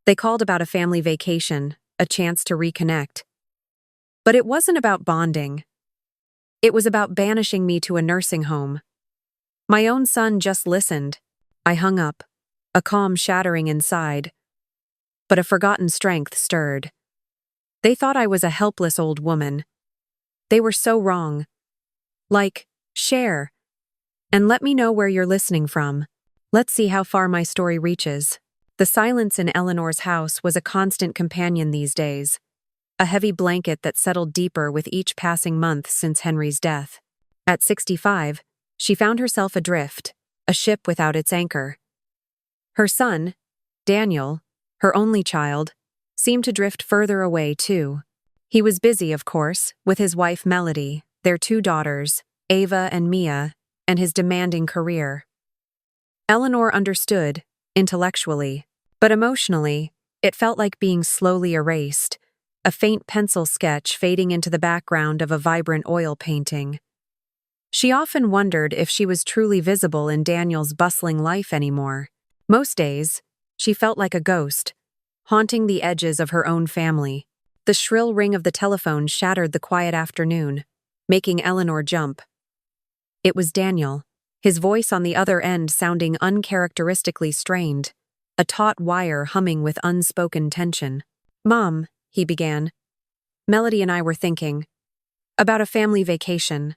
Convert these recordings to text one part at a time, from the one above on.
They called about a family vacation, a chance to reconnect. But it wasn't about bonding. It was about banishing me to a nursing home. My own son just listened. I hung up, a calm shattering inside. But a forgotten strength stirred. They thought I was a helpless old woman. They were so wrong. Like, share, and let me know where you're listening from. Let's see how far my story reaches. The silence in Eleanor's house was a constant companion these days, a heavy blanket that settled deeper with each passing month since Henry's death. At 65, she found herself adrift, a ship without its anchor. Her son, Daniel, her only child, seemed to drift further away too. He was busy, of course, with his wife Melody, their 2 daughters, Ava and Mia, and his demanding career. Eleanor understood, intellectually, but emotionally, it felt like being slowly erased, a faint pencil sketch fading into the background of a vibrant oil painting. She often wondered if she was truly visible in Daniel's bustling life anymore. Most days, she felt like a ghost, haunting the edges of her own family. The shrill ring of the telephone shattered the quiet afternoon, making Eleanor jump. It was Daniel, his voice on the other end sounding uncharacteristically strained, a taut wire humming with unspoken tension. "Mom," he began. "Melody and I were thinking about a family vacation."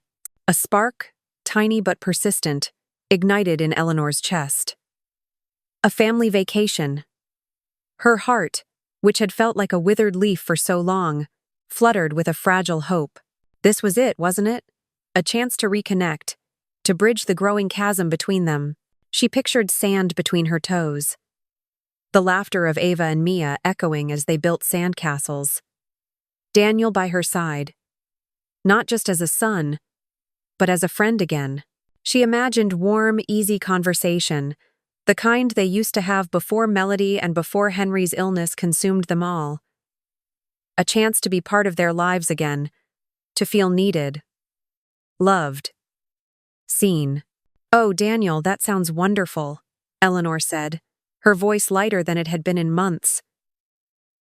A spark, tiny but persistent, ignited in Eleanor's chest. A family vacation. Her heart, which had felt like a withered leaf for so long, fluttered with a fragile hope. This was it, wasn't it? A chance to reconnect, to bridge the growing chasm between them. She pictured sand between her toes, the laughter of Ava and Mia echoing as they built sandcastles. Daniel by her side, not just as a son, but as a friend again. She imagined warm, easy conversation, the kind they used to have before Melody and before Henry's illness consumed them all. A chance to be part of their lives again, to feel needed, loved, seen. "Oh, Daniel, that sounds wonderful," Eleanor said, her voice lighter than it had been in months.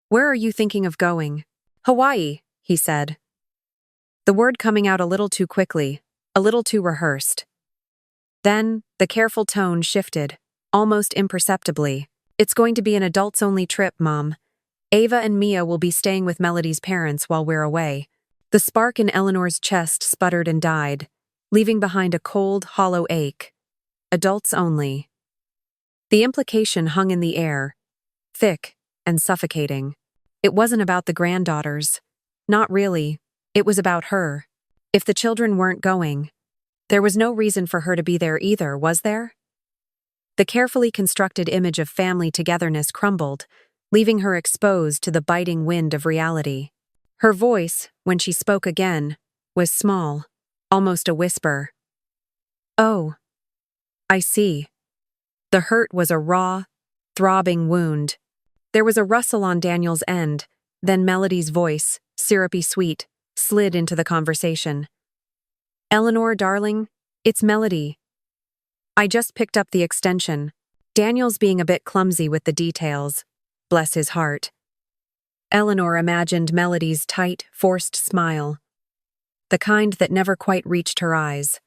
"Where are you thinking of going?" "Hawaii," he said, the word coming out a little too quickly, a little too rehearsed. Then, the careful tone shifted, almost imperceptibly. "It's going to be an adults-only trip, Mom. Ava and Mia will be staying with Melody's parents while we're away." The spark in Eleanor's chest sputtered and died, leaving behind a cold, hollow ache. Adults only. The implication hung in the air, thick and suffocating. It wasn't about the granddaughters. Not really. It was about her. If the children weren't going, there was no reason for her to be there either, was there? The carefully constructed image of family togetherness crumbled, leaving her exposed to the biting wind of reality. Her voice, when she spoke again, was small, almost a whisper. "Oh, I see." The hurt was a raw, throbbing wound. There was a rustle on Daniel's end, then Melody's voice, syrupy sweet, slid into the conversation. "Eleanor, darling, it's Melody. I just picked up the extension." Daniel's being a bit clumsy with the details. Bless his heart. Eleanor imagined Melody's tight, forced smile, the kind that never quite reached her eyes.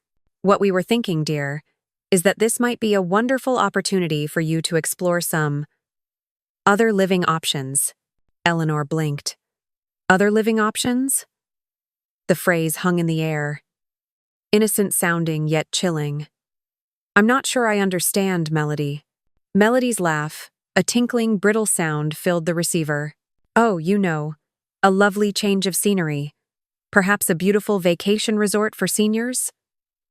"What we were thinking, dear, is that this might be a wonderful opportunity for you to explore some other living options." Eleanor blinked. "Other living options?" The phrase hung in the air, innocent sounding yet chilling. "I'm not sure I understand, Melody." Melody's laugh, a tinkling, brittle sound, filled the receiver. "Oh, you know, a lovely change of scenery. Perhaps a beautiful vacation resort for seniors?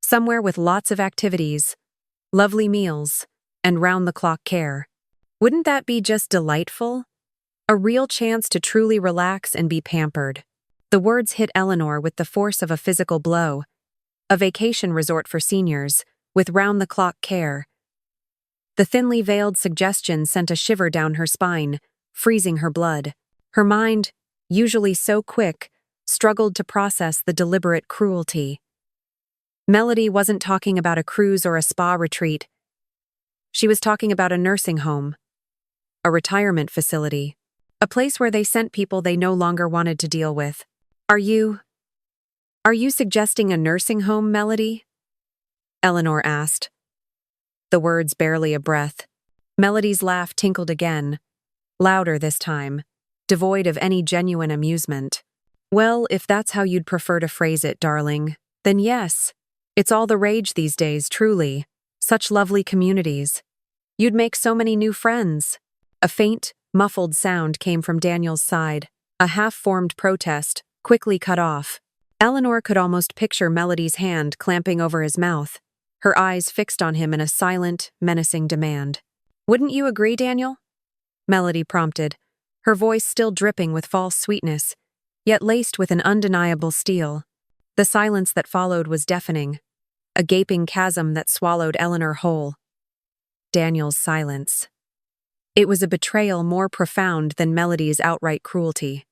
Somewhere with lots of activities, lovely meals, and round-the-clock care. Wouldn't that be just delightful? A real chance to truly relax and be pampered." The words hit Eleanor with the force of a physical blow. A vacation resort for seniors, with round-the-clock care. The thinly veiled suggestion sent a shiver down her spine, freezing her blood. Her mind, usually so quick, struggled to process the deliberate cruelty. Melody wasn't talking about a cruise or a spa retreat. She was talking about a nursing home. a retirement facility, a place where they sent people they no longer wanted to deal with. Are you suggesting a nursing home, Melody? Eleanor asked, the words barely a breath. Melody's laugh tinkled again, louder this time, devoid of any genuine amusement. Well, if that's how you'd prefer to phrase it, darling, then yes. It's all the rage these days, truly. Such lovely communities. You'd make so many new friends. A faint, muffled sound came from Daniel's side, a half-formed protest, quickly cut off. Eleanor could almost picture Melody's hand clamping over his mouth, her eyes fixed on him in a silent, menacing demand. Wouldn't you agree, Daniel? Melody prompted, her voice still dripping with false sweetness, yet laced with an undeniable steel. The silence that followed was deafening, a gaping chasm that swallowed Eleanor whole. Daniel's silence. It was a betrayal more profound than Melody's outright cruelty.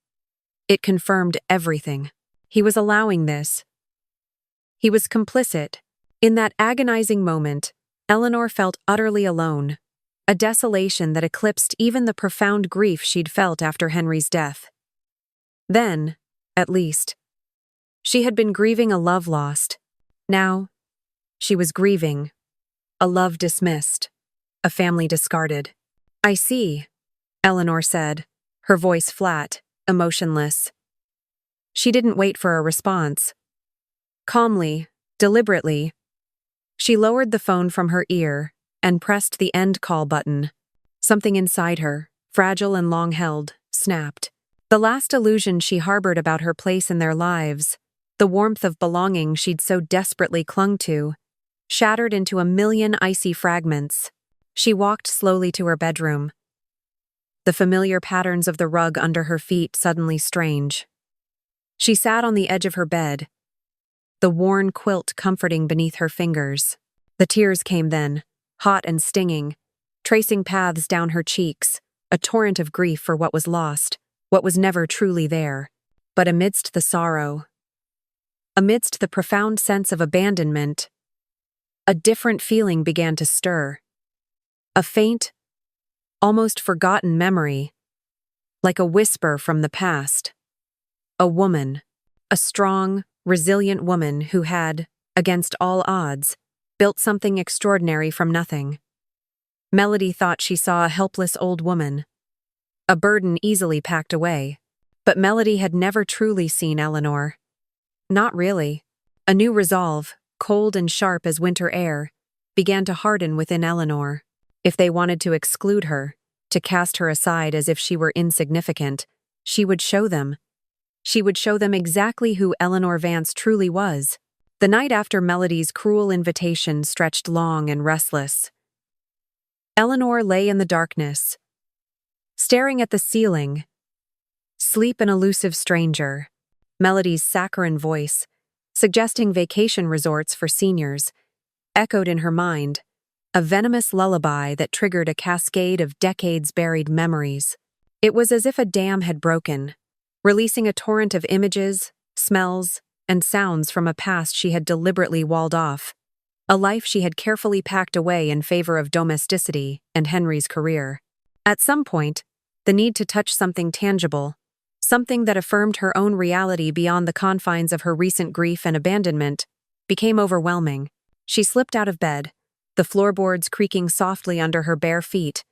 It confirmed everything. He was allowing this. He was complicit. In that agonizing moment, Eleanor felt utterly alone, a desolation that eclipsed even the profound grief she'd felt after Henry's death. Then, at least, she had been grieving a love lost. Now, she was grieving a love dismissed, a family discarded. I see, Eleanor said, her voice flat, emotionless. She didn't wait for a response. Calmly, deliberately, she lowered the phone from her ear and pressed the end call button. Something inside her, fragile and long-held, snapped. The last illusion she harbored about her place in their lives, the warmth of belonging she'd so desperately clung to, shattered into a million icy fragments. She walked slowly to her bedroom, the familiar patterns of the rug under her feet suddenly strange. She sat on the edge of her bed, the worn quilt comforting beneath her fingers. The tears came then, hot and stinging, tracing paths down her cheeks, a torrent of grief for what was lost, what was never truly there. But amidst the sorrow, amidst the profound sense of abandonment, a different feeling began to stir. A faint, almost forgotten memory, like a whisper from the past. A woman, a strong, resilient woman who had, against all odds, built something extraordinary from nothing. Melody thought she saw a helpless old woman, a burden easily packed away, but Melody had never truly seen Eleanor. Not really. A new resolve, cold and sharp as winter air, began to harden within Eleanor. If they wanted to exclude her, to cast her aside as if she were insignificant, she would show them. She would show them exactly who Eleanor Vance truly was. The night after Melody's cruel invitation stretched long and restless. Eleanor lay in the darkness, staring at the ceiling. Sleep, an elusive stranger. Melody's saccharine voice, suggesting vacation resorts for seniors, echoed in her mind, a venomous lullaby that triggered a cascade of decades-buried memories. It was as if a dam had broken, releasing a torrent of images, smells, and sounds from a past she had deliberately walled off, a life she had carefully packed away in favor of domesticity and Henry's career. At some point, the need to touch something tangible, something that affirmed her own reality beyond the confines of her recent grief and abandonment, became overwhelming. She slipped out of bed, the floorboards creaking softly under her bare feet,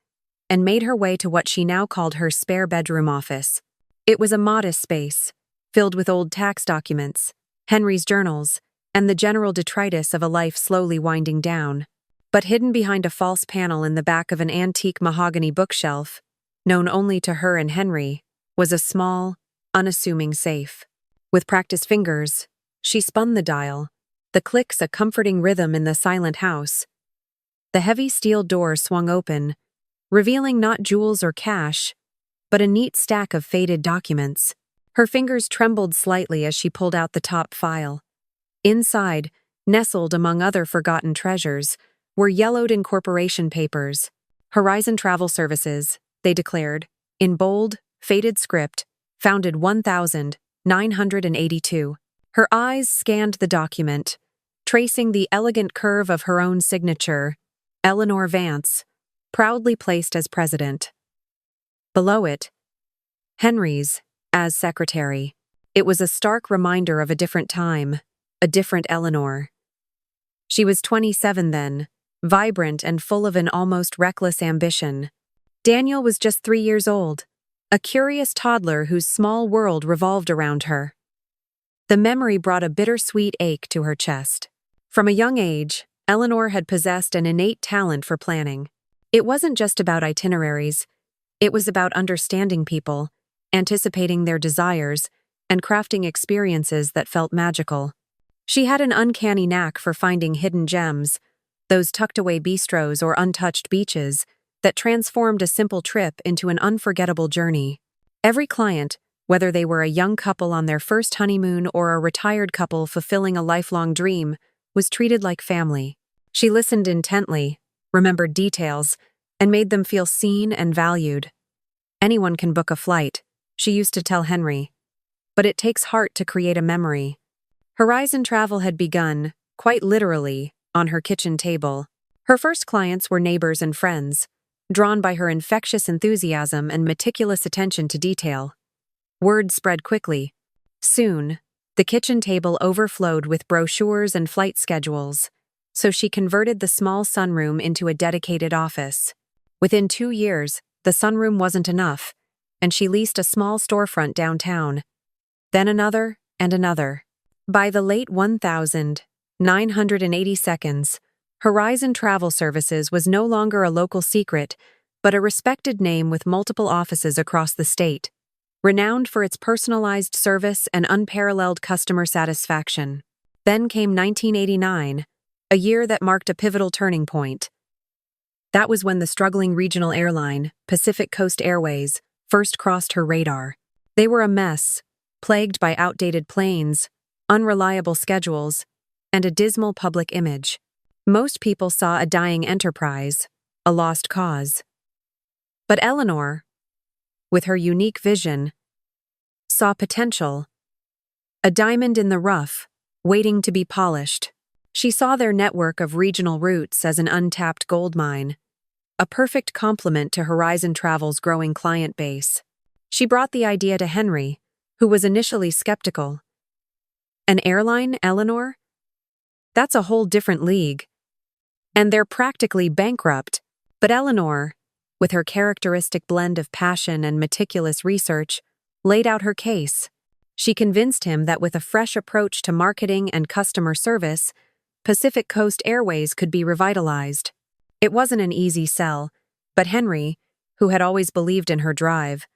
and made her way to what she now called her spare bedroom office. It was a modest space, filled with old tax documents, Henry's journals, and the general detritus of a life slowly winding down. But hidden behind a false panel in the back of an antique mahogany bookshelf, known only to her and Henry, was a small, unassuming safe. With practiced fingers, she spun the dial, the clicks a comforting rhythm in the silent house. The heavy steel door swung open, revealing not jewels or cash, but a neat stack of faded documents. Her fingers trembled slightly as she pulled out the top file. Inside, nestled among other forgotten treasures, were yellowed incorporation papers. Horizon Travel Services, they declared, in bold, faded script, founded 1982. Her eyes scanned the document, tracing the elegant curve of her own signature, Eleanor Vance, proudly placed as president. Below it, Henry's, as secretary. It was a stark reminder of a different time, a different Eleanor. She was 27 then, vibrant and full of an almost reckless ambition. Daniel was just 3 years old, a curious toddler whose small world revolved around her. The memory brought a bittersweet ache to her chest. From a young age, Eleanor had possessed an innate talent for planning. It wasn't just about itineraries, it was about understanding people, anticipating their desires, and crafting experiences that felt magical. She had an uncanny knack for finding hidden gems, those tucked-away bistros or untouched beaches, that transformed a simple trip into an unforgettable journey. Every client, whether they were a young couple on their first honeymoon or a retired couple fulfilling a lifelong dream, was treated like family. She listened intently, remembered details, and made them feel seen and valued. Anyone can book a flight, she used to tell Henry, but it takes heart to create a memory. Horizon Travel had begun, quite literally, on her kitchen table. Her first clients were neighbors and friends, drawn by her infectious enthusiasm and meticulous attention to detail. Word spread quickly. Soon, the kitchen table overflowed with brochures and flight schedules, so she converted the small sunroom into a dedicated office. Within 2 years, the sunroom wasn't enough, and she leased a small storefront downtown. Then another and another. By the late 1982, Horizon Travel Services was no longer a local secret, but a respected name with multiple offices across the state, renowned for its personalized service and unparalleled customer satisfaction. Then came 1989, a year that marked a pivotal turning point. That was when the struggling regional airline, Pacific Coast Airways, first crossed her radar. They were a mess, plagued by outdated planes, unreliable schedules, and a dismal public image. Most people saw a dying enterprise, a lost cause. But Eleanor, with her unique vision, saw potential, a diamond in the rough, waiting to be polished. She saw their network of regional routes as an untapped goldmine, a perfect complement to Horizon Travel's growing client base. She brought the idea to Henry, who was initially skeptical. An airline, Eleanor? That's a whole different league. And they're practically bankrupt. But Eleanor, with her characteristic blend of passion and meticulous research, laid out her case. She convinced him that with a fresh approach to marketing and customer service, Pacific Coast Airways could be revitalized. It wasn't an easy sell, but Henry, who had always believed in her drive,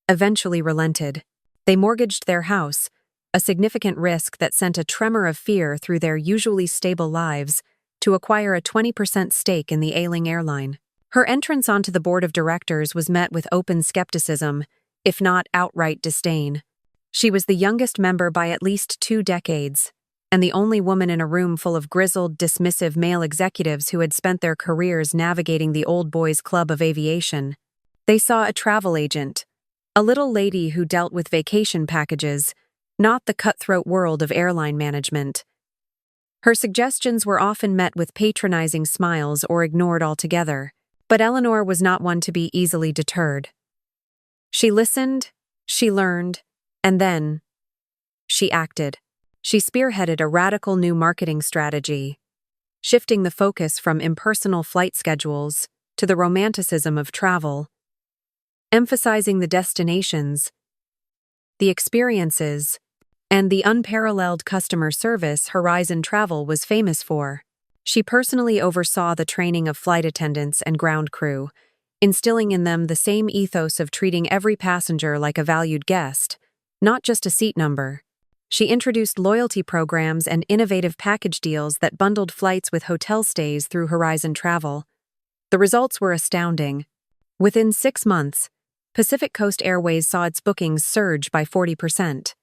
eventually relented. They mortgaged their house, a significant risk that sent a tremor of fear through their usually stable lives, to acquire a 20% stake in the ailing airline. Her entrance onto the board of directors was met with open skepticism, if not outright disdain. She was the youngest member by at least 2 decades, and the only woman in a room full of grizzled, dismissive male executives who had spent their careers navigating the old boys' club of aviation. They saw a travel agent, a little lady who dealt with vacation packages, not the cutthroat world of airline management. Her suggestions were often met with patronizing smiles or ignored altogether, but Eleanor was not one to be easily deterred. She listened, she learned, and then she acted. She spearheaded a radical new marketing strategy, shifting the focus from impersonal flight schedules to the romanticism of travel, emphasizing the destinations, the experiences, and the unparalleled customer service Horizon Travel was famous for. She personally oversaw the training of flight attendants and ground crew, instilling in them the same ethos of treating every passenger like a valued guest, not just a seat number. She introduced loyalty programs and innovative package deals that bundled flights with hotel stays through Horizon Travel. The results were astounding. Within 6 months, Pacific Coast Airways saw its bookings surge by 40%.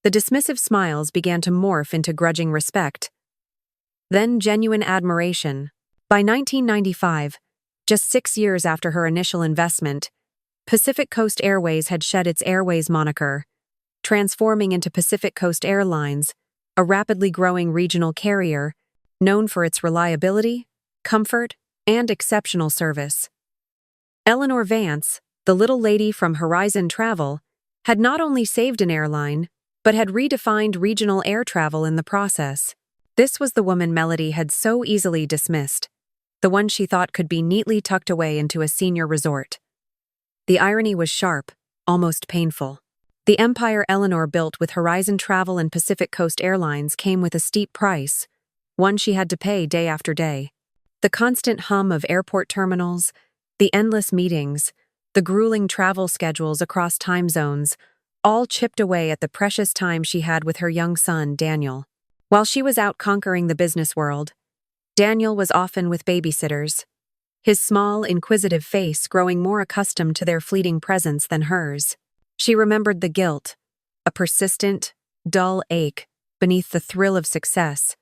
The dismissive smiles began to morph into grudging respect, then genuine admiration. By 1995, just 6 years after her initial investment, Pacific Coast Airways had shed its Airways moniker, transforming into Pacific Coast Airlines, a rapidly growing regional carrier known for its reliability, comfort, and exceptional service. Eleanor Vance, the little lady from Horizon Travel, had not only saved an airline, but had redefined regional air travel in the process. This was the woman Melody had so easily dismissed, the one she thought could be neatly tucked away into a senior resort. The irony was sharp, almost painful. The empire Eleanor built with Horizon Travel and Pacific Coast Airlines came with a steep price, one she had to pay day after day. The constant hum of airport terminals, the endless meetings, the grueling travel schedules across time zones, all chipped away at the precious time she had with her young son, Daniel. While she was out conquering the business world, Daniel was often with babysitters, his small, inquisitive face growing more accustomed to their fleeting presence than hers. She remembered the guilt, a persistent, dull ache beneath the thrill of success,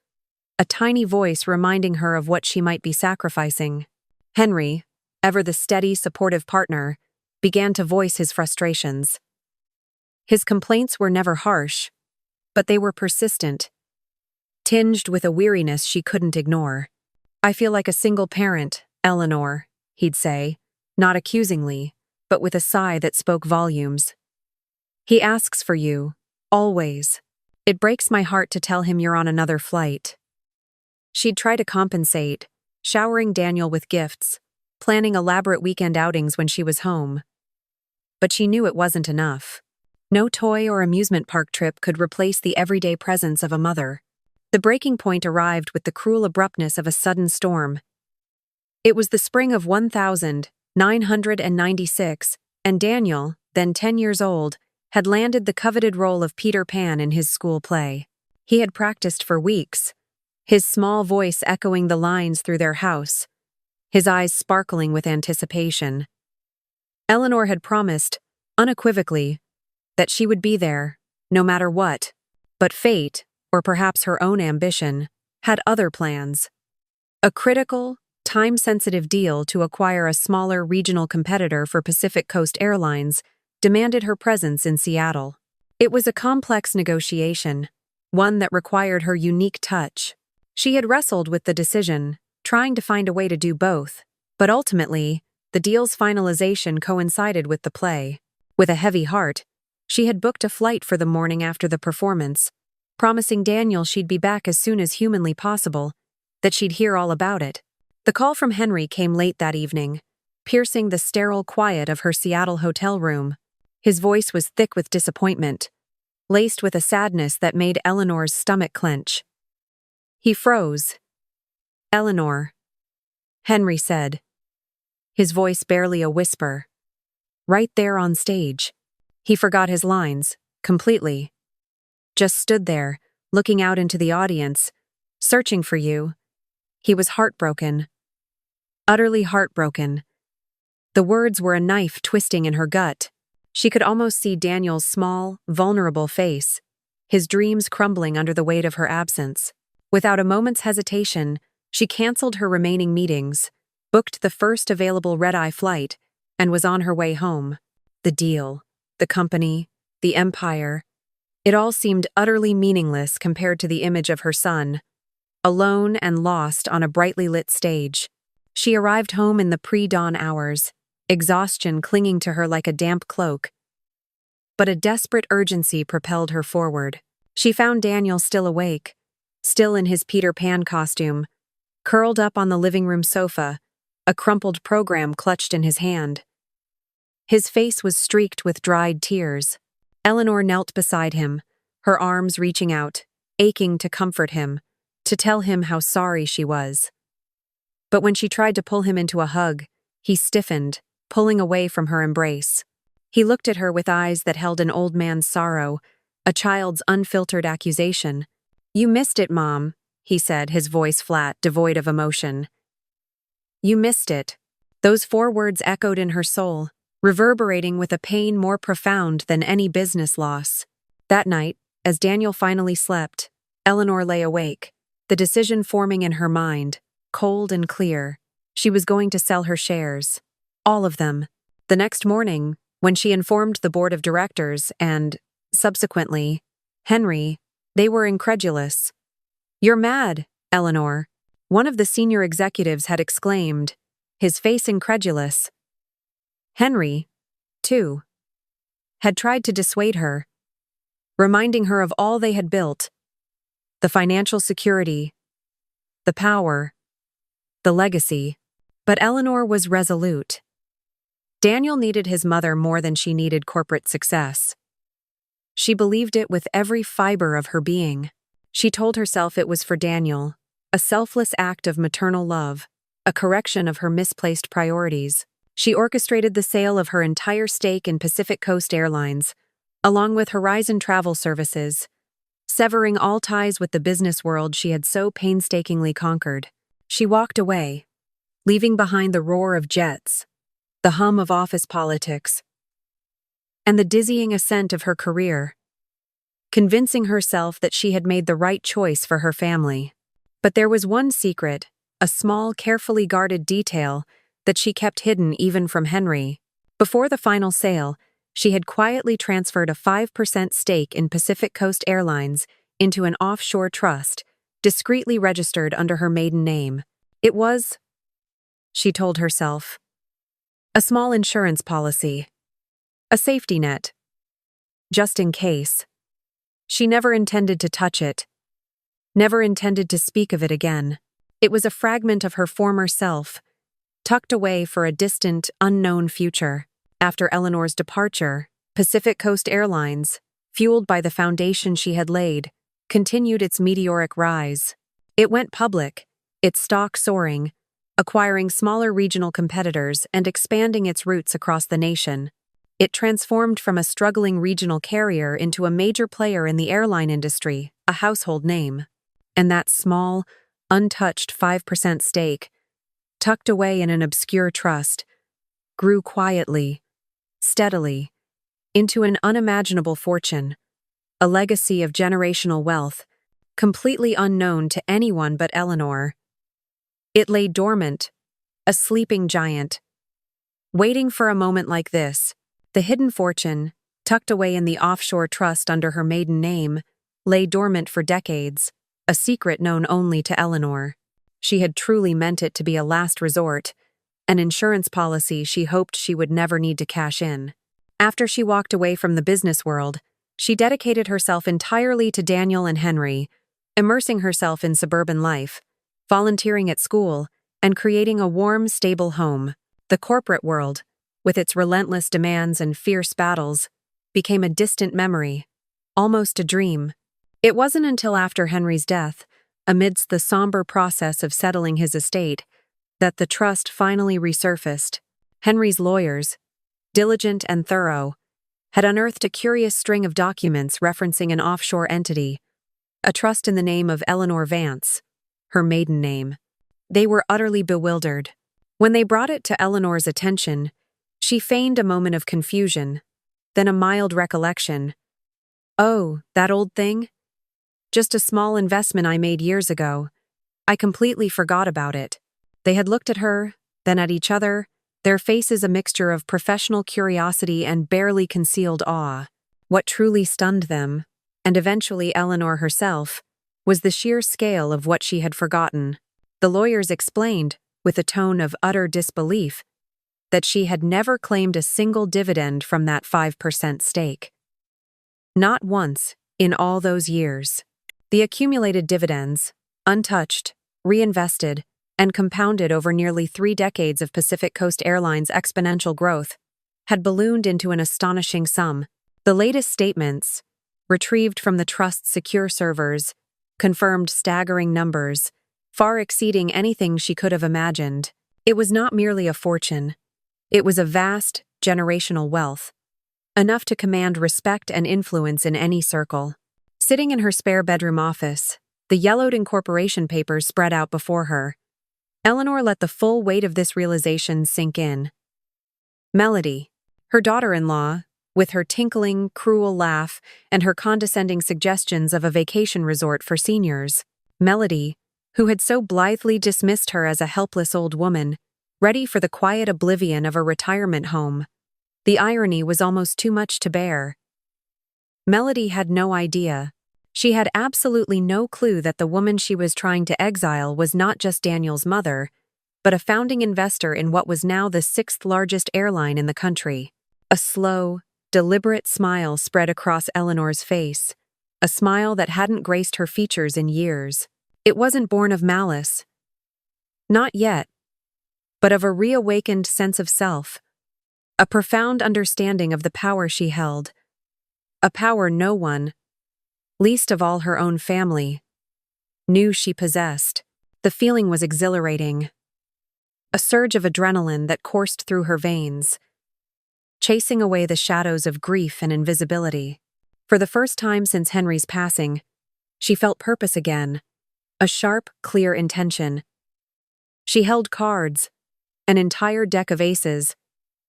a tiny voice reminding her of what she might be sacrificing. Henry, ever the steady, supportive partner, began to voice his frustrations. His complaints were never harsh, but they were persistent, tinged with a weariness she couldn't ignore. "I feel like a single parent, Eleanor," he'd say, not accusingly, but with a sigh that spoke volumes. "He asks for you, always. It breaks my heart to tell him you're on another flight." She'd try to compensate, showering Daniel with gifts, planning elaborate weekend outings when she was home. But she knew it wasn't enough. No toy or amusement park trip could replace the everyday presence of a mother. The breaking point arrived with the cruel abruptness of a sudden storm. It was the spring of 1996, and Daniel, then 10 years old, had landed the coveted role of Peter Pan in his school play. He had practiced for weeks, his small voice echoing the lines through their house, his eyes sparkling with anticipation. Eleanor had promised, unequivocally, that she would be there, no matter what. But fate, or perhaps her own ambition, had other plans. A critical, time-sensitive deal to acquire a smaller regional competitor for Pacific Coast Airlines demanded her presence in Seattle. It was a complex negotiation, one that required her unique touch. She had wrestled with the decision, trying to find a way to do both, but ultimately, the deal's finalization coincided with the play. With a heavy heart, she had booked a flight for the morning after the performance, promising Daniel she'd be back as soon as humanly possible, that she'd hear all about it. The call from Henry came late that evening, piercing the sterile quiet of her Seattle hotel room. His voice was thick with disappointment, laced with a sadness that made Eleanor's stomach clench. He froze. "Eleanor," Henry said, his voice barely a whisper. Right there on stage. He forgot his lines, completely. Just stood there, looking out into the audience, searching for you. He was heartbroken. Utterly heartbroken. The words were a knife twisting in her gut. She could almost see Daniel's small, vulnerable face, his dreams crumbling under the weight of her absence. Without a moment's hesitation, she canceled her remaining meetings, booked the first available red-eye flight, and was on her way home. The deal, the company, the empire, it all seemed utterly meaningless compared to the image of her son, alone and lost on a brightly lit stage. She arrived home in the pre-dawn hours, exhaustion clinging to her like a damp cloak. But a desperate urgency propelled her forward. She found Daniel still awake, still in his Peter Pan costume, curled up on the living room sofa, a crumpled program clutched in his hand. His face was streaked with dried tears. Eleanor knelt beside him, her arms reaching out, aching to comfort him, to tell him how sorry she was. But when she tried to pull him into a hug, he stiffened, pulling away from her embrace. He looked at her with eyes that held an old man's sorrow, a child's unfiltered accusation. "You missed it, Mom," he said, his voice flat, devoid of emotion. "You missed it." Those 4 words echoed in her soul, reverberating with a pain more profound than any business loss. That night, as Daniel finally slept, Eleanor lay awake, the decision forming in her mind, cold and clear. She was going to sell her shares. All of them. The next morning, when she informed the board of directors and, subsequently, Henry, they were incredulous. "You're mad, Eleanor," one of the senior executives had exclaimed, his face incredulous. Henry, too, had tried to dissuade her, reminding her of all they had built: the financial security, the power, the legacy. But Eleanor was resolute. Daniel needed his mother more than she needed corporate success. She believed it with every fiber of her being. She told herself it was for Daniel, a selfless act of maternal love, a correction of her misplaced priorities. She orchestrated the sale of her entire stake in Pacific Coast Airlines, along with Horizon Travel Services, severing all ties with the business world she had so painstakingly conquered. She walked away, leaving behind the roar of jets, the hum of office politics, and the dizzying ascent of her career, convincing herself that she had made the right choice for her family. But there was one secret, a small, carefully guarded detail that she kept hidden even from Henry. Before the final sale, she had quietly transferred a 5% stake in Pacific Coast Airlines into an offshore trust, discreetly registered under her maiden name. It was, she told herself, a small insurance policy, a safety net, just in case. She never intended to touch it, never intended to speak of it again. It was a fragment of her former self, tucked away for a distant, unknown future. After Eleanor's departure, Pacific Coast Airlines, fueled by the foundation she had laid, continued its meteoric rise. It went public, its stock soaring, acquiring smaller regional competitors and expanding its routes across the nation. It transformed from a struggling regional carrier into a major player in the airline industry, a household name. And that small, untouched 5% stake, tucked away in an obscure trust, grew quietly, steadily, into an unimaginable fortune, a legacy of generational wealth, completely unknown to anyone but Eleanor. It lay dormant, a sleeping giant, waiting for a moment like this. The hidden fortune, tucked away in the offshore trust under her maiden name, lay dormant for decades, a secret known only to Eleanor. She had truly meant it to be a last resort, an insurance policy she hoped she would never need to cash in. After she walked away from the business world, she dedicated herself entirely to Daniel and Henry, immersing herself in suburban life, volunteering at school, and creating a warm, stable home. The corporate world, with its relentless demands and fierce battles, became a distant memory, almost a dream. It wasn't until after Henry's death, amidst the somber process of settling his estate, that the trust finally resurfaced. Henry's lawyers, diligent and thorough, had unearthed a curious string of documents referencing an offshore entity, a trust in the name of Eleanor Vance, her maiden name. They were utterly bewildered. When they brought it to Eleanor's attention, she feigned a moment of confusion, then a mild recollection. "Oh, that old thing? Just a small investment I made years ago. I completely forgot about it." They had looked at her, then at each other, their faces a mixture of professional curiosity and barely concealed awe. What truly stunned them, and eventually Eleanor herself, was the sheer scale of what she had forgotten. The lawyers explained, with a tone of utter disbelief, that she had never claimed a single dividend from that 5% stake. Not once, in all those years. The accumulated dividends, untouched, reinvested, and compounded over nearly 3 decades of Pacific Coast Airlines' exponential growth, had ballooned into an astonishing sum. The latest statements, retrieved from the trust's secure servers, confirmed staggering numbers, far exceeding anything she could have imagined. It was not merely a fortune. It was a vast, generational wealth, enough to command respect and influence in any circle. Sitting in her spare bedroom office, the yellowed incorporation papers spread out before her, Eleanor let the full weight of this realization sink in. Melody, her daughter-in-law, with her tinkling, cruel laugh and her condescending suggestions of a vacation resort for seniors. Melody, who had so blithely dismissed her as a helpless old woman, ready for the quiet oblivion of a retirement home. The irony was almost too much to bear. Melody had no idea. She had absolutely no clue that the woman she was trying to exile was not just Daniel's mother, but a founding investor in what was now the 6th largest airline in the country. A slow, deliberate smile spread across Eleanor's face, a smile that hadn't graced her features in years. It wasn't born of malice. Not yet, but of a reawakened sense of self, a profound understanding of the power she held, a power no one, least of all her own family, knew she possessed. The feeling was exhilarating, a surge of adrenaline that coursed through her veins, chasing away the shadows of grief and invisibility. For the first time since Henry's passing, she felt purpose again, a sharp, clear intention. She held cards, an entire deck of aces,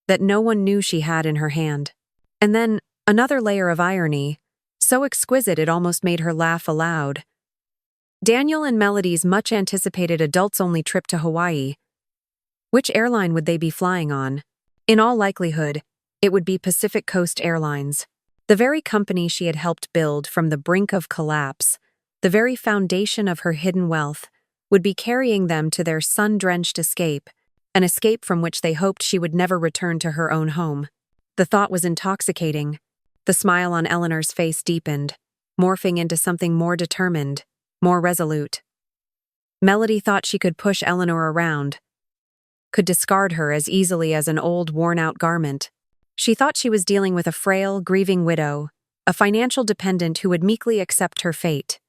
that no one knew she had in her hand. And then, another layer of irony, so exquisite it almost made her laugh aloud. Daniel and Melody's much-anticipated adults-only trip to Hawaii. Which airline would they be flying on? In all likelihood, it would be Pacific Coast Airlines, the very company she had helped build from the brink of collapse, the very foundation of her hidden wealth, would be carrying them to their sun-drenched escape, an escape from which they hoped she would never return to her own home. The thought was intoxicating. The smile on Eleanor's face deepened, morphing into something more determined, more resolute. Melody thought she could push Eleanor around, could discard her as easily as an old, worn-out garment. She thought she was dealing with a frail, grieving widow, a financial dependent who would meekly accept her fate.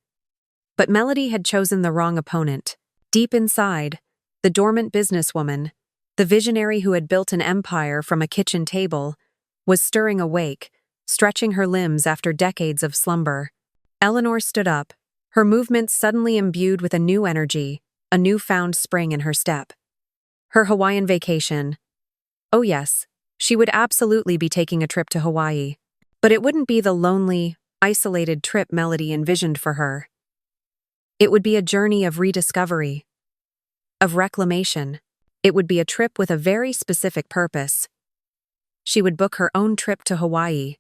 But Melody had chosen the wrong opponent. Deep inside, the dormant businesswoman, the visionary who had built an empire from a kitchen table, was stirring awake, stretching her limbs after decades of slumber. Eleanor stood up, her movements suddenly imbued with a new energy, a newfound spring in her step. Her Hawaiian vacation. Oh yes, she would absolutely be taking a trip to Hawaii. But it wouldn't be the lonely, isolated trip Melody envisioned for her. It would be a journey of rediscovery, of reclamation. It would be a trip with a very specific purpose. She would book her own trip to Hawaii,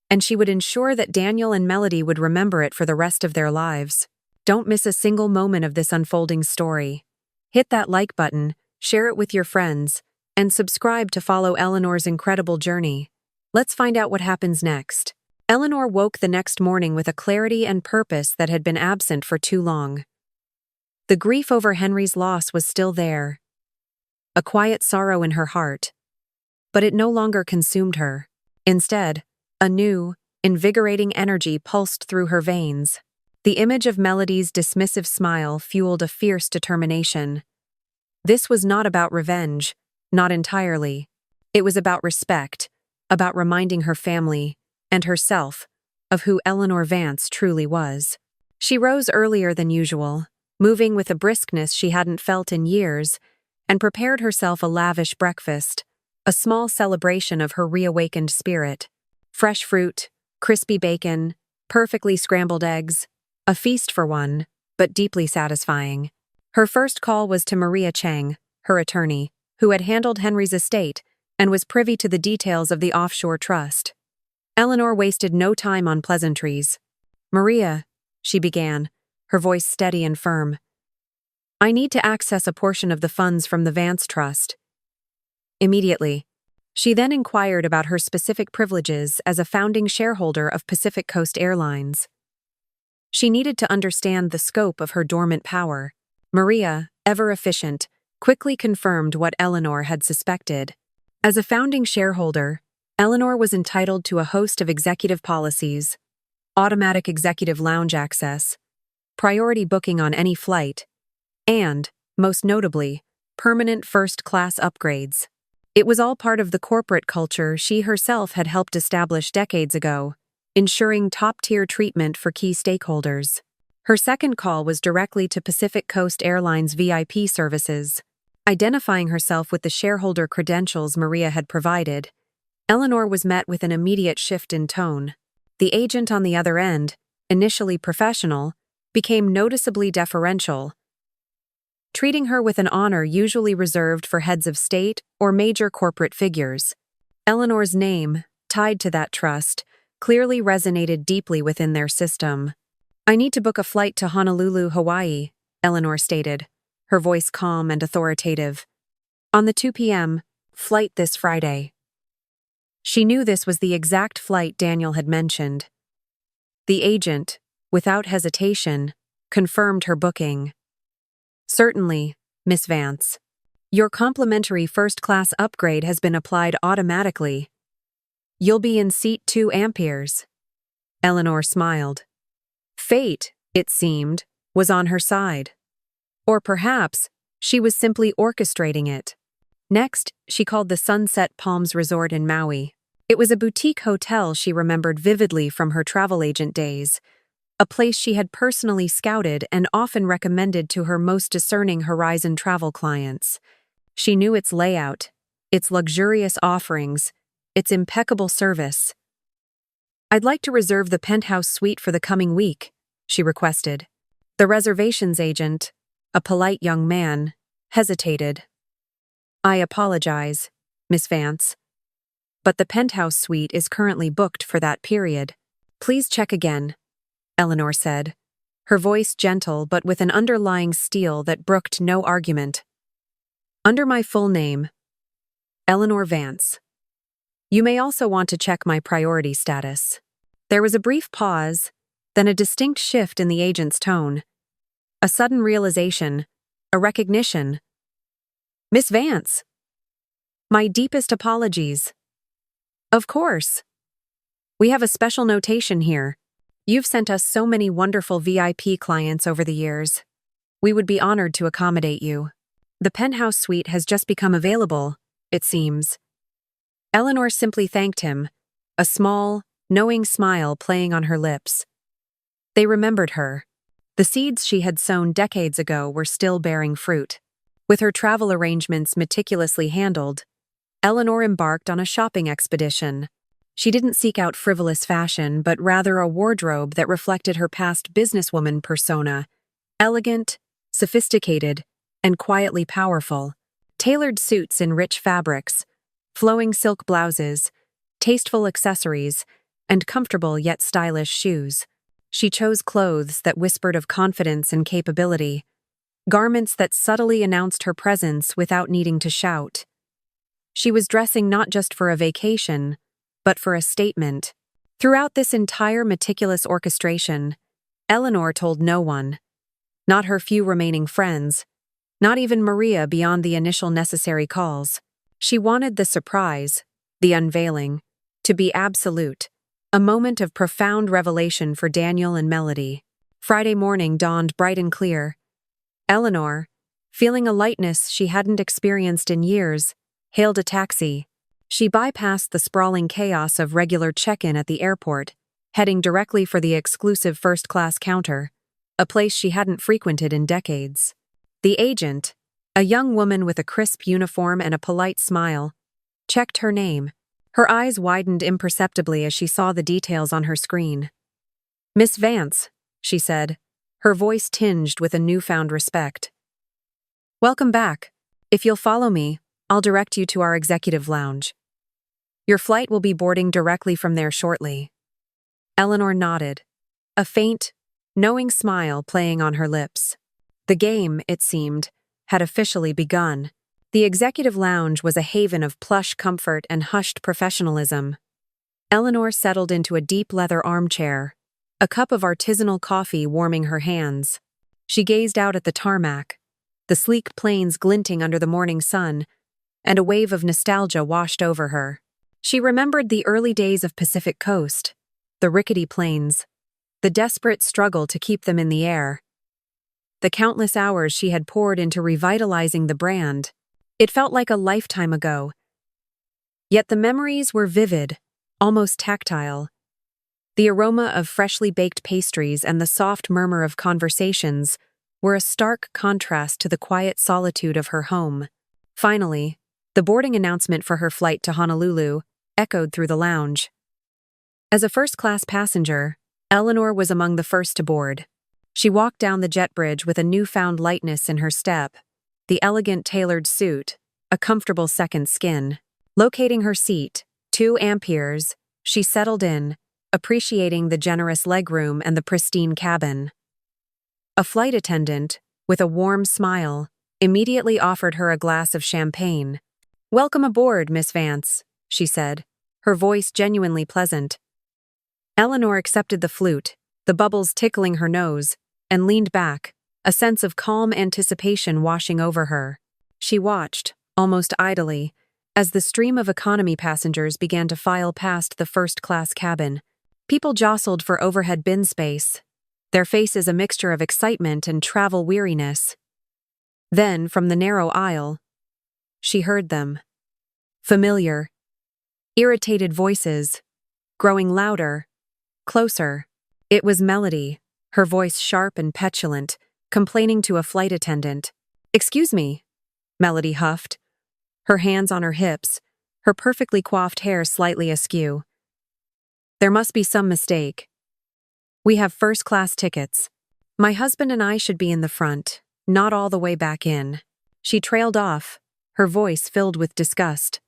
and she would ensure that Daniel and Melody would remember it for the rest of their lives. Don't miss a single moment of this unfolding story. Hit that like button, share it with your friends, and subscribe to follow Eleanor's incredible journey. Let's find out what happens next. Eleanor woke the next morning with a clarity and purpose that had been absent for too long. The grief over Henry's loss was still there, a quiet sorrow in her heart, but it no longer consumed her. Instead, a new, invigorating energy pulsed through her veins. The image of Melody's dismissive smile fueled a fierce determination. This was not about revenge, not entirely. It was about respect, about reminding her family, and herself, of who Eleanor Vance truly was. She rose earlier than usual, moving with a briskness she hadn't felt in years, and prepared herself a lavish breakfast, a small celebration of her reawakened spirit. Fresh fruit, crispy bacon, perfectly scrambled eggs, a feast for one, but deeply satisfying. Her first call was to Maria Chang, her attorney, who had handled Henry's estate and was privy to the details of the offshore trust. Eleanor wasted no time on pleasantries. "Maria," she began, her voice steady and firm, "I need to access a portion of the funds from the Vance Trust." Immediately. She then inquired about her specific privileges as a founding shareholder of Pacific Coast Airlines. She needed to understand the scope of her dormant power. Maria, ever efficient, quickly confirmed what Eleanor had suspected. As a founding shareholder, Eleanor was entitled to a host of executive policies: automatic executive lounge access, priority booking on any flight, and, most notably, permanent first-class upgrades. It was all part of the corporate culture she herself had helped establish decades ago, ensuring top-tier treatment for key stakeholders. Her second call was directly to Pacific Coast Airlines VIP services. Identifying herself with the shareholder credentials Maria had provided, Eleanor was met with an immediate shift in tone. The agent on the other end, initially professional, became noticeably deferential, treating her with an honor usually reserved for heads of state or major corporate figures. Eleanor's name, tied to that trust, clearly resonated deeply within their system. "I need to book a flight to Honolulu, Hawaii," Eleanor stated, her voice calm and authoritative. "On the 2 p.m. flight this Friday." She knew this was the exact flight Daniel had mentioned. The agent, without hesitation, confirmed her booking. "Certainly, Miss Vance. Your complimentary first-class upgrade has been applied automatically. You'll be in seat 2 amperes." Eleanor smiled. Fate, it seemed, was on her side. Or perhaps she was simply orchestrating it. Next, she called the Sunset Palms Resort in Maui. It was a boutique hotel she remembered vividly from her travel agent days, a place she had personally scouted and often recommended to her most discerning Horizon travel clients. She knew its layout, its luxurious offerings, its impeccable service. "I'd like to reserve the penthouse suite for the coming week," she requested. The reservations agent, a polite young man, hesitated. "I apologize, Miss Vance, but the penthouse suite is currently booked for that period. Please check again," Eleanor said, her voice gentle but with an underlying steel that brooked no argument. "Under my full name, Eleanor Vance. You may also want to check my priority status." There was a brief pause, then a distinct shift in the agent's tone. A sudden realization, a recognition. "Miss Vance. My deepest apologies." "Of course. We have a special notation here. You've sent us so many wonderful VIP clients over the years. We would be honored to accommodate you. The penthouse suite has just become available, it seems." Eleanor simply thanked him, a small, knowing smile playing on her lips. They remembered her. The seeds she had sown decades ago were still bearing fruit. With her travel arrangements meticulously handled, Eleanor embarked on a shopping expedition. She didn't seek out frivolous fashion, but rather a wardrobe that reflected her past businesswoman persona, elegant, sophisticated, and quietly powerful. Tailored suits in rich fabrics, flowing silk blouses, tasteful accessories, and comfortable yet stylish shoes. She chose clothes that whispered of confidence and capability, garments that subtly announced her presence without needing to shout. She was dressing not just for a vacation, but for a statement. Throughout this entire meticulous orchestration, Eleanor told no one, not her few remaining friends, not even Maria beyond the initial necessary calls. She wanted the surprise, the unveiling, to be absolute, a moment of profound revelation for Daniel and Melody. Friday morning dawned bright and clear. Eleanor, feeling a lightness she hadn't experienced in years, hailed a taxi. She bypassed the sprawling chaos of regular check-in at the airport, heading directly for the exclusive first-class counter, a place she hadn't frequented in decades. The agent, a young woman with a crisp uniform and a polite smile, checked her name. Her eyes widened imperceptibly as she saw the details on her screen. "Miss Vance," she said, her voice tinged with a newfound respect. "Welcome back. If you'll follow me, I'll direct you to our executive lounge. Your flight will be boarding directly from there shortly." Eleanor nodded, a faint, knowing smile playing on her lips. The game, it seemed, had officially begun. The executive lounge was a haven of plush comfort and hushed professionalism. Eleanor settled into a deep leather armchair, a cup of artisanal coffee warming her hands. She gazed out at the tarmac, the sleek planes glinting under the morning sun, and a wave of nostalgia washed over her. She remembered the early days of Pacific Coast, the rickety planes, the desperate struggle to keep them in the air, the countless hours she had poured into revitalizing the brand. It felt like a lifetime ago. Yet the memories were vivid, almost tactile. The aroma of freshly baked pastries and the soft murmur of conversations were a stark contrast to the quiet solitude of her home. Finally, the boarding announcement for her flight to Honolulu echoed through the lounge. As a first-class passenger, Eleanor was among the first to board. She walked down the jet bridge with a newfound lightness in her step, the elegant tailored suit, a comfortable second skin. Locating her seat, 2 amperes, she settled in, appreciating the generous legroom and the pristine cabin. A flight attendant, with a warm smile, immediately offered her a glass of champagne. "Welcome aboard, Miss Vance," she said, her voice genuinely pleasant. Eleanor accepted the flute, the bubbles tickling her nose, and leaned back, a sense of calm anticipation washing over her. She watched, almost idly, as the stream of economy passengers began to file past the first-class cabin. People jostled for overhead bin space, their faces a mixture of excitement and travel weariness. Then, from the narrow aisle, she heard them. Familiar, irritated voices, growing louder, closer. It was Melody, her voice sharp and petulant, complaining to a flight attendant. "Excuse me," Melody huffed, her hands on her hips, her perfectly coiffed hair slightly askew. "There must be some mistake. We have first-class tickets. My husband and I should be in the front, not all the way back in." She trailed off, her voice filled with disgust.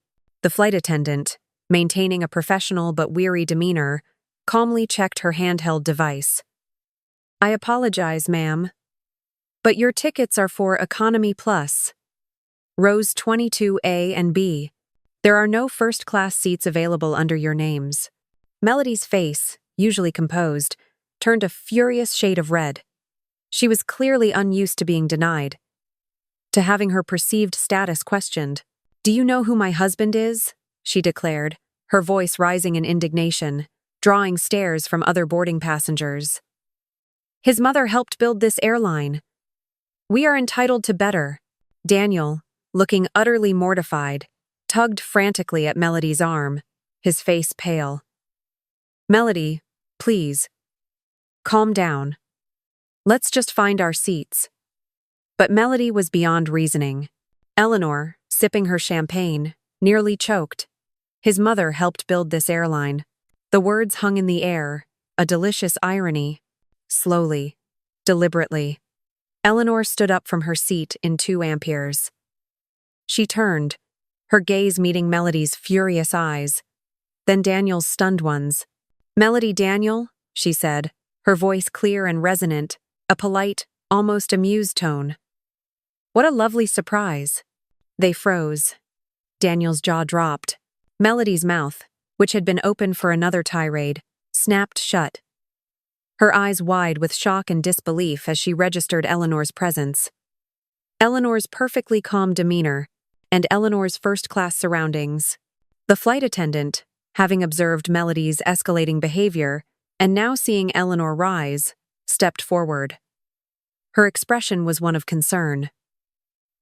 The flight attendant, maintaining a professional but weary demeanor, calmly checked her handheld device. "I apologize, ma'am, but your tickets are for Economy Plus. Rows 22A and B. There are no first-class seats available under your names." Melody's face, usually composed, turned a furious shade of red. She was clearly unused to being denied, to having her perceived status questioned. "Do you know who my husband is?" she declared, her voice rising in indignation, drawing stares from other boarding passengers. "His mother helped build this airline. We are entitled to better." Daniel, looking utterly mortified, tugged frantically at Melody's arm, his face pale. "Melody, please. Calm down. Let's just find our seats." But Melody was beyond reasoning. Eleanor, sipping her champagne, nearly choked. "His mother helped build this airline." The words hung in the air, a delicious irony. Slowly, deliberately, Eleanor stood up from her seat in 2 amperes. She turned, her gaze meeting Melody's furious eyes, then Daniel's stunned ones. "Melody Daniel," she said, her voice clear and resonant, a polite, almost amused tone. "What a lovely surprise." They froze. Daniel's jaw dropped. Melody's mouth, which had been open for another tirade, snapped shut, her eyes wide with shock and disbelief as she registered Eleanor's presence. Eleanor's perfectly calm demeanor, and Eleanor's first-class surroundings. The flight attendant, having observed Melody's escalating behavior and now seeing Eleanor rise, stepped forward. Her expression was one of concern.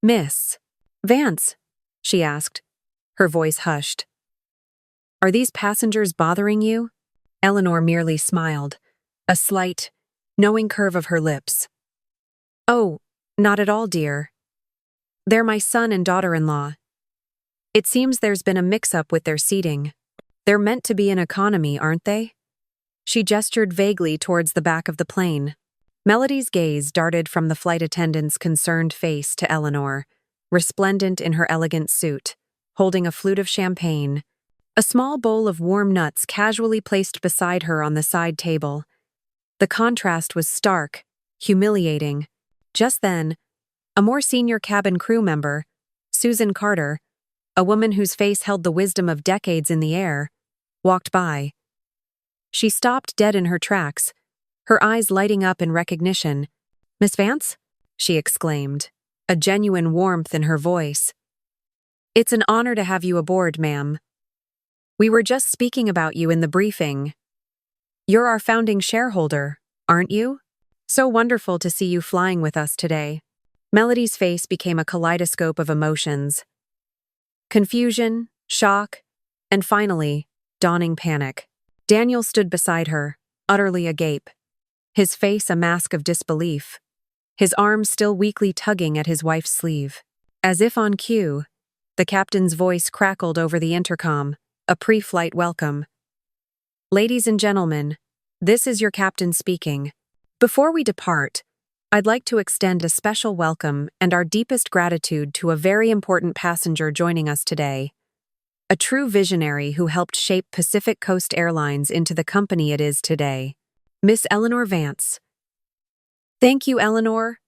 "Miss Vance," she asked, her voice hushed. "Are these passengers bothering you?" Eleanor merely smiled, a slight, knowing curve of her lips. "Oh, not at all, dear. They're my son and daughter-in-law. It seems there's been a mix-up with their seating. They're meant to be in economy, aren't they?" She gestured vaguely towards the back of the plane. Melody's gaze darted from the flight attendant's concerned face to Eleanor, resplendent in her elegant suit, holding a flute of champagne, a small bowl of warm nuts casually placed beside her on the side table. The contrast was stark, humiliating. Just then, a more senior cabin crew member, Susan Carter, a woman whose face held the wisdom of decades in the air, walked by. She stopped dead in her tracks, her eyes lighting up in recognition. "Miss Vance?" she exclaimed, a genuine warmth in her voice. "It's an honor to have you aboard, ma'am. We were just speaking about you in the briefing. You're our founding shareholder, aren't you? So wonderful to see you flying with us today." Melody's face became a kaleidoscope of emotions. Confusion, shock, and finally, dawning panic. Daniel stood beside her, utterly agape, his face a mask of disbelief, his arm still weakly tugging at his wife's sleeve. As if on cue, the captain's voice crackled over the intercom, a pre-flight welcome. "Ladies and gentlemen, this is your captain speaking. Before we depart, I'd like to extend a special welcome and our deepest gratitude to a very important passenger joining us today. A true visionary who helped shape Pacific Coast Airlines into the company it is today, Miss Eleanor Vance." "Thank you, Eleanor,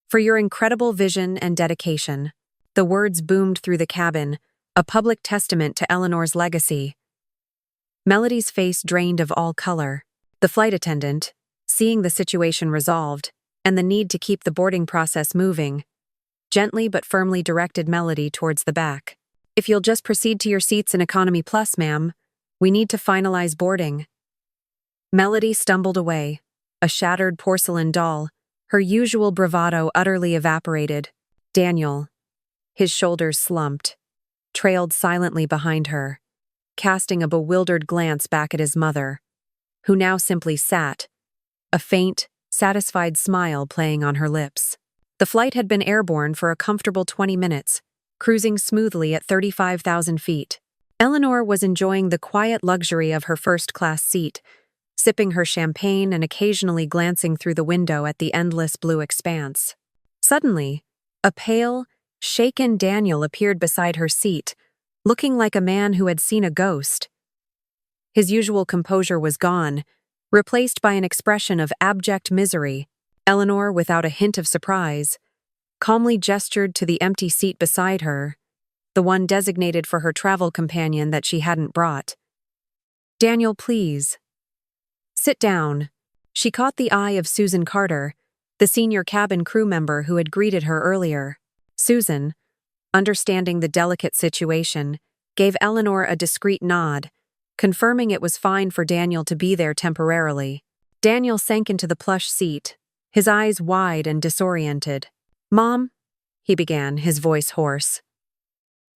for your incredible vision and dedication." The words boomed through the cabin, a public testament to Eleanor's legacy. Melody's face drained of all color. The flight attendant, seeing the situation resolved, and the need to keep the boarding process moving, gently but firmly directed Melody towards the back. "If you'll just proceed to your seats in Economy Plus, ma'am. We need to finalize boarding." Melody stumbled away, a shattered porcelain doll, her usual bravado utterly evaporated. Daniel, his shoulders slumped, trailed silently behind her, casting a bewildered glance back at his mother, who now simply sat, a faint, satisfied smile playing on her lips. The flight had been airborne for a comfortable 20 minutes, cruising smoothly at 35,000 feet. Eleanor was enjoying the quiet luxury of her first-class seat, sipping her champagne and occasionally glancing through the window at the endless blue expanse. Suddenly, a pale, shaken Daniel appeared beside her seat, looking like a man who had seen a ghost. His usual composure was gone, replaced by an expression of abject misery. Eleanor, without a hint of surprise, calmly gestured to the empty seat beside her, the one designated for her travel companion that she hadn't brought. "Daniel, please. Sit down." She caught the eye of Susan Carter, the senior cabin crew member who had greeted her earlier. Susan, understanding the delicate situation, gave Eleanor a discreet nod, confirming it was fine for Daniel to be there temporarily. Daniel sank into the plush seat, his eyes wide and disoriented. "Mom," he began, his voice hoarse.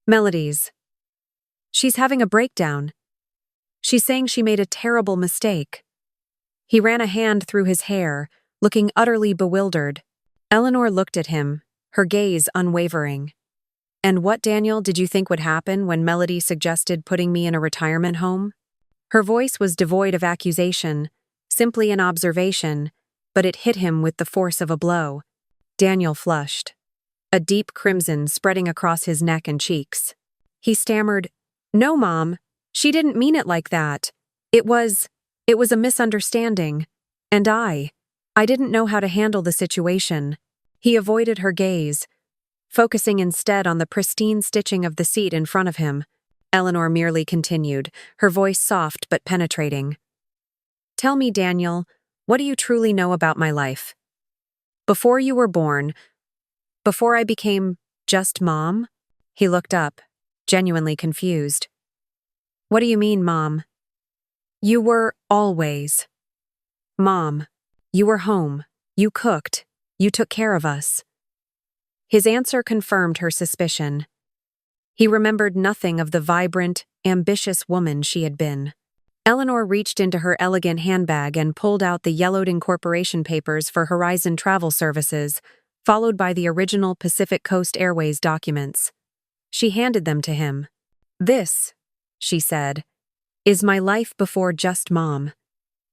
"Melody's. She's having a breakdown. She's saying she made a terrible mistake." He ran a hand through his hair, looking utterly bewildered. Eleanor looked at him, her gaze unwavering. "And what, Daniel, did you think would happen when Melody suggested putting me in a retirement home?" Her voice was devoid of accusation, simply an observation, but it hit him with the force of a blow. Daniel flushed, a deep crimson spreading across his neck and cheeks. He stammered, "No, Mom, she didn't mean it like that. It was a misunderstanding. And I didn't know how to handle the situation." He avoided her gaze, focusing instead on the pristine stitching of the seat in front of him. Eleanor merely continued, her voice soft but penetrating. "Tell me, Daniel, what do you truly know about my life? Before you were born, before I became just Mom?" He looked up, genuinely confused. "What do you mean, Mom?" "You were always Mom. You were home. You cooked. You took care of us." His answer confirmed her suspicion. He remembered nothing of the vibrant, ambitious woman she had been. Eleanor reached into her elegant handbag and pulled out the yellowed incorporation papers for Horizon Travel Services, followed by the original Pacific Coast Airways documents. She handed them to him. "This," she said, "is my life before just Mom.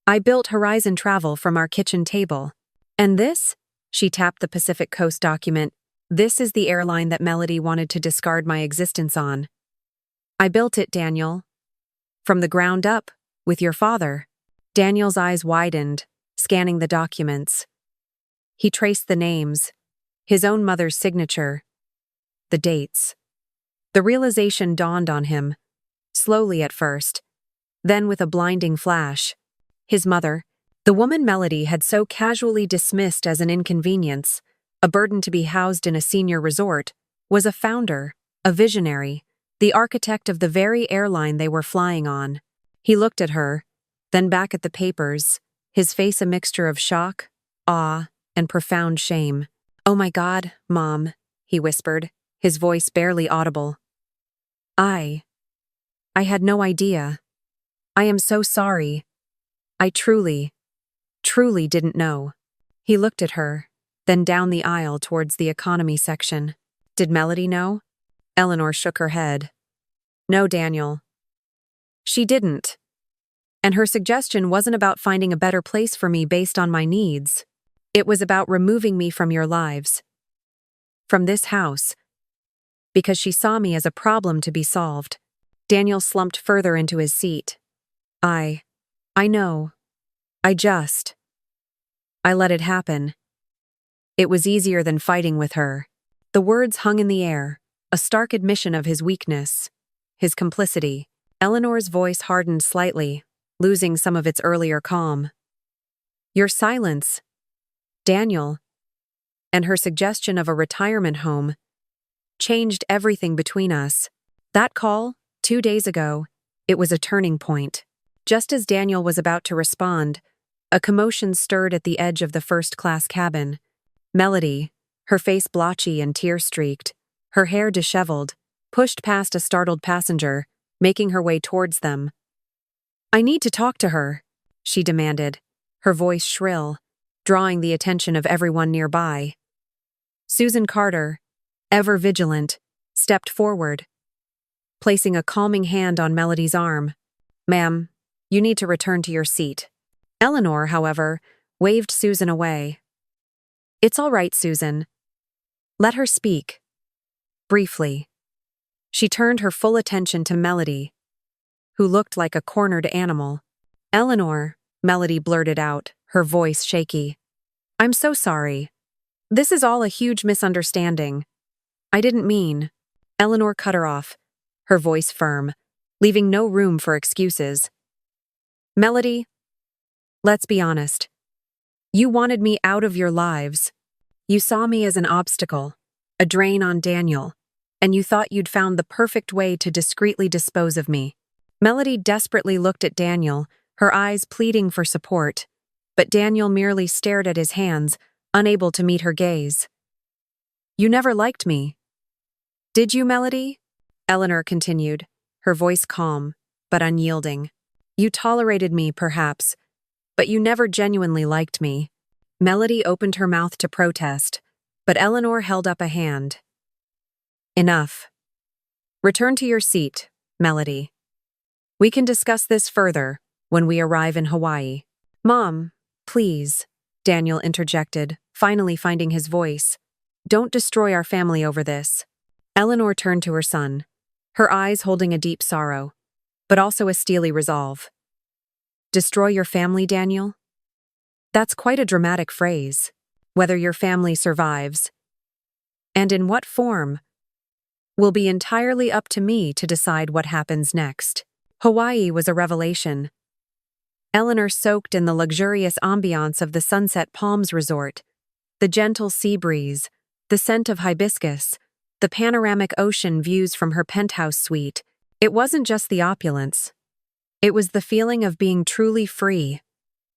I built Horizon Travel from our kitchen table. And this," she tapped the Pacific Coast document, "this is the airline that Melody wanted to discard my existence on. I built it, Daniel. From the ground up, with your father." Daniel's eyes widened, scanning the documents. He traced the names, his own mother's signature, the dates. The realization dawned on him, slowly at first, then with a blinding flash. His mother, the woman Melody had so casually dismissed as an inconvenience, a burden to be housed in a senior resort, was a founder, a visionary, the architect of the very airline they were flying on. He looked at her, then back at the papers, his face a mixture of shock, awe, and profound shame. "Oh my God, Mom," he whispered, his voice barely audible. I had no idea. I am so sorry. I truly didn't know." He looked at her, then down the aisle towards the economy section. "Did Melody know?" Eleanor shook her head. "No, Daniel. She didn't. And her suggestion wasn't about finding a better place for me based on my needs. It was about removing me from your lives. From this house. Because she saw me as a problem to be solved." Daniel slumped further into his seat. I know. I let it happen. It was easier than fighting with her." The words hung in the air, a stark admission of his weakness, his complicity. Eleanor's voice hardened slightly, losing some of its earlier calm. Your silence, Daniel, and her suggestion of a retirement home changed everything between us. That call, 2 days ago, it was a turning point. Just as Daniel was about to respond, a commotion stirred at the edge of the first-class cabin. Melody, her face blotchy and tear-streaked, her hair disheveled, pushed past a startled passenger, making her way towards them. "I need to talk to her," she demanded, her voice shrill, drawing the attention of everyone nearby. Susan Carter, ever vigilant, stepped forward, placing a calming hand on Melody's arm. "Ma'am, you need to return to your seat." Eleanor, however, waved Susan away. "It's all right, Susan. Let her speak." Briefly, she turned her full attention to Melody, who looked like a cornered animal. "Eleanor," Melody blurted out, her voice shaky. "I'm so sorry. This is all a huge misunderstanding. I didn't mean." Eleanor cut her off, her voice firm, leaving no room for excuses. "Melody, let's be honest. You wanted me out of your lives. You saw me as an obstacle, a drain on Daniel, and you thought you'd found the perfect way to discreetly dispose of me." Melody desperately looked at Daniel, her eyes pleading for support, but Daniel merely stared at his hands, unable to meet her gaze. "You never liked me. Did you, Melody?" Eleanor continued, her voice calm, but unyielding. "You tolerated me, perhaps, but you never genuinely liked me." Melody opened her mouth to protest, but Eleanor held up a hand. "Enough. Return to your seat, Melody. We can discuss this further when we arrive in Hawaii." "Mom, please," Daniel interjected, finally finding his voice. "Don't destroy our family over this." Eleanor turned to her son, her eyes holding a deep sorrow, but also a steely resolve. "Destroy your family, Daniel? That's quite a dramatic phrase. Whether your family survives, and in what form, will be entirely up to me to decide what happens next." Hawaii was a revelation. Eleanor soaked in the luxurious ambiance of the Sunset Palms Resort, the gentle sea breeze, the scent of hibiscus, the panoramic ocean views from her penthouse suite. It wasn't just the opulence. It was the feeling of being truly free,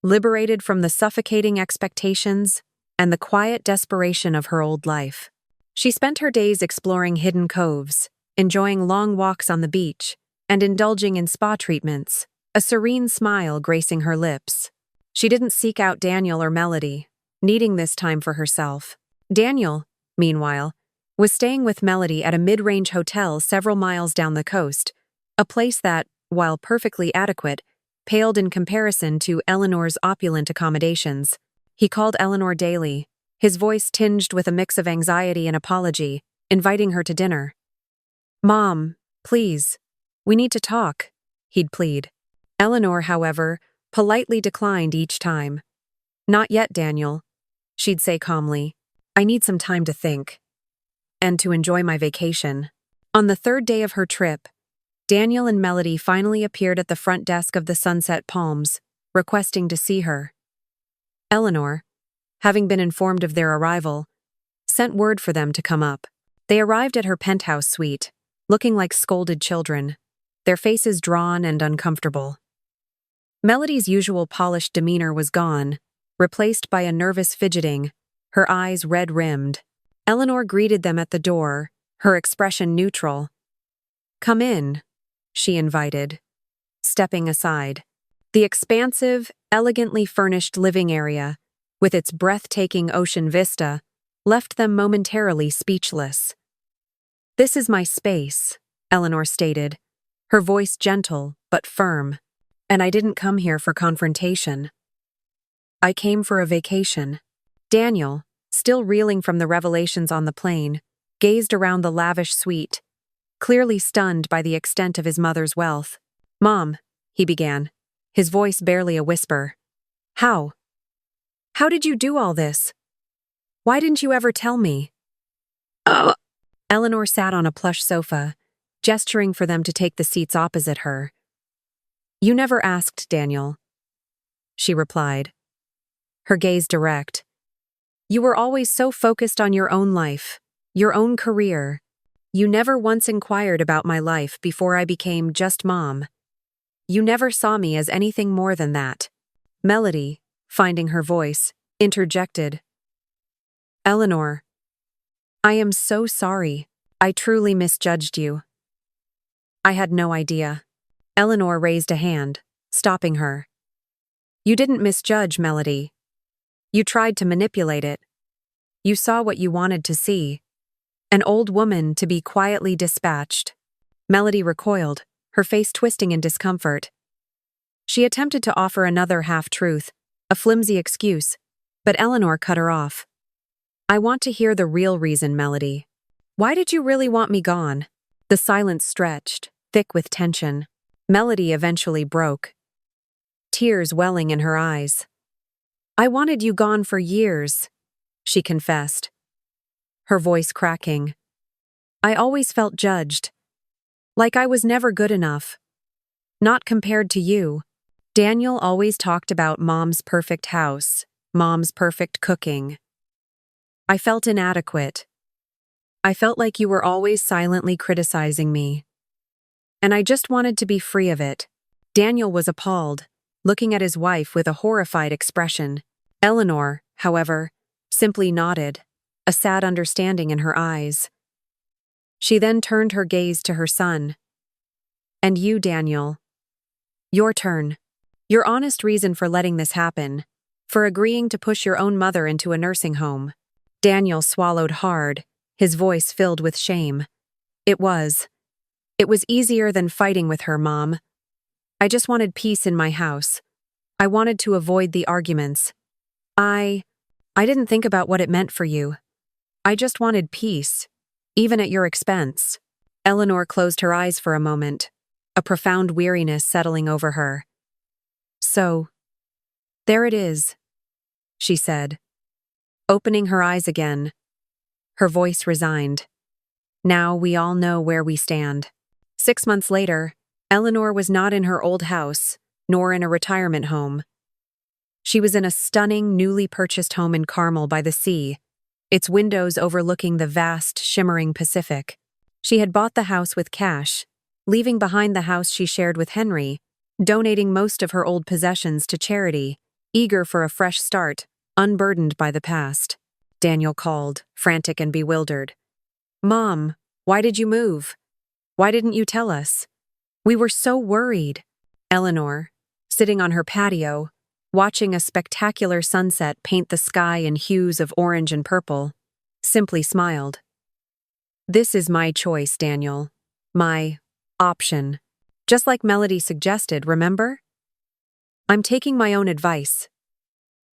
liberated from the suffocating expectations and the quiet desperation of her old life. She spent her days exploring hidden coves, enjoying long walks on the beach, and indulging in spa treatments, a serene smile gracing her lips. She didn't seek out Daniel or Melody, needing this time for herself. Daniel, meanwhile, was staying with Melody at a mid-range hotel several miles down the coast, a place that, while perfectly adequate, paled in comparison to Eleanor's opulent accommodations. He called Eleanor daily, his voice tinged with a mix of anxiety and apology, inviting her to dinner. "Mom, please, we need to talk," he'd plead. Eleanor, however, politely declined each time. "Not yet, Daniel," she'd say calmly. "I need some time to think. And to enjoy my vacation." On the third day of her trip, Daniel and Melody finally appeared at the front desk of the Sunset Palms, requesting to see her. Eleanor, having been informed of their arrival, sent word for them to come up. They arrived at her penthouse suite, looking like scolded children, their faces drawn and uncomfortable. Melody's usual polished demeanor was gone, replaced by a nervous fidgeting, her eyes red-rimmed. Eleanor greeted them at the door, her expression neutral. "Come in," she invited, stepping aside. The expansive, elegantly furnished living area, with its breathtaking ocean vista, left them momentarily speechless. "This is my space," Eleanor stated, her voice gentle but firm. "And I didn't come here for confrontation. I came for a vacation." Daniel, still reeling from the revelations on the plane, gazed around the lavish suite, clearly stunned by the extent of his mother's wealth. "Mom," he began, his voice barely a whisper. How did you do all this? Why didn't you ever tell me?" Eleanor sat on a plush sofa, gesturing for them to take the seats opposite her, You never asked, Daniel, she replied, her gaze direct. You were always so focused on your own life, your own career. You never once inquired about my life before I became just mom. You never saw me as anything more than that. Melody, finding her voice, interjected. Eleanor, I am so sorry. I truly misjudged you. I had no idea. Eleanor raised a hand, stopping her. You didn't misjudge, Melody. You tried to manipulate it. You saw what you wanted to see. An old woman to be quietly dispatched. Melody recoiled, her face twisting in discomfort. She attempted to offer another half-truth, a flimsy excuse, but Eleanor cut her off. I want to hear the real reason, Melody. Why did you really want me gone? The silence stretched, thick with tension. Melody eventually broke, tears welling in her eyes. I wanted you gone for years, she confessed, her voice cracking. I always felt judged, like I was never good enough. Not compared to you. Daniel always talked about mom's perfect house, mom's perfect cooking. I felt inadequate. I felt like you were always silently criticizing me. And I just wanted to be free of it. Daniel was appalled, looking at his wife with a horrified expression. Eleanor, however, simply nodded, a sad understanding in her eyes. She then turned her gaze to her son. And you, Daniel. Your turn. Your honest reason for letting this happen, for agreeing to push your own mother into a nursing home. Daniel swallowed hard, his voice filled with shame. It was easier than fighting with her, Mom. I just wanted peace in my house. I wanted to avoid the arguments. I didn't think about what it meant for you. I just wanted peace, even at your expense. Eleanor closed her eyes for a moment, a profound weariness settling over her. So, there it is, she said, opening her eyes again, her voice resigned. Now we all know where we stand. 6 months later, Eleanor was not in her old house, nor in a retirement home. She was in a stunning, newly purchased home in Carmel by the sea, its windows overlooking the vast, shimmering Pacific. She had bought the house with cash, leaving behind the house she shared with Henry, donating most of her old possessions to charity, eager for a fresh start, unburdened by the past. Daniel called, frantic and bewildered. Mom, why did you move? Why didn't you tell us? We were so worried. Eleanor, sitting on her patio, watching a spectacular sunset paint the sky in hues of orange and purple, simply smiled. This is my choice, Daniel. My option. Just like Melody suggested, remember? I'm taking my own advice.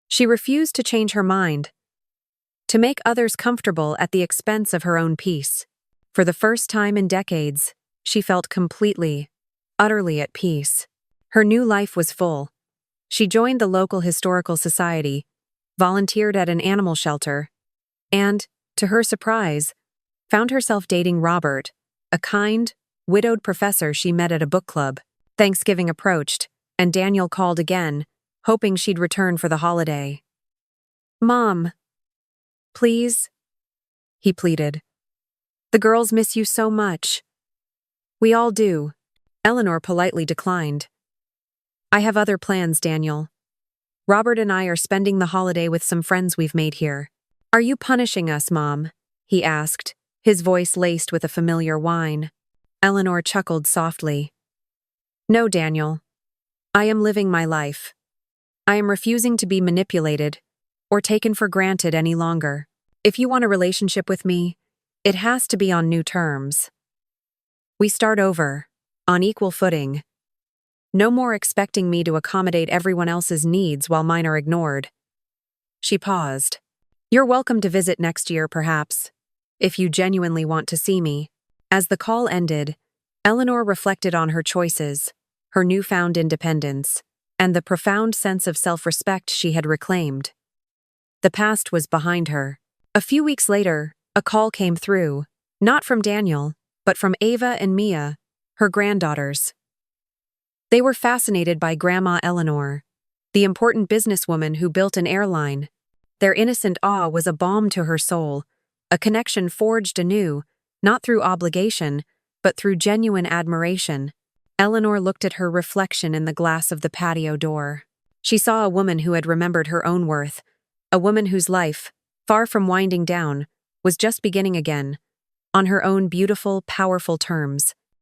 She refused to change her mind, to make others comfortable at the expense of her own peace. For the first time in decades, she felt completely, utterly at peace. Her new life was full. She joined the local historical society, volunteered at an animal shelter, and, to her surprise, found herself dating Robert, a kind, widowed professor she met at a book club. Thanksgiving approached, and Daniel called again, hoping she'd return for the holiday. Mom, please, he pleaded. The girls miss you so much. We all do. Eleanor politely declined. I have other plans, Daniel. Robert and I are spending the holiday with some friends we've made here. Are you punishing us, Mom? He asked, his voice laced with a familiar whine. Eleanor chuckled softly. No, Daniel. I am living my life. I am refusing to be manipulated or taken for granted any longer. If you want a relationship with me, it has to be on new terms. We start over, on equal footing. No more expecting me to accommodate everyone else's needs while mine are ignored. She paused. You're welcome to visit next year, perhaps, if you genuinely want to see me. As the call ended, Eleanor reflected on her choices, her newfound independence, and the profound sense of self-respect she had reclaimed. The past was behind her. A few weeks later, a call came through, not from Daniel, but from Ava and Mia, her granddaughters. They were fascinated by Grandma Eleanor, the important businesswoman who built an airline. Their innocent awe was a balm to her soul, a connection forged anew, not through obligation, but through genuine admiration. Eleanor looked at her reflection in the glass of the patio door. She saw a woman who had remembered her own worth, a woman whose life, far from winding down, was just beginning again, on her own beautiful, powerful terms.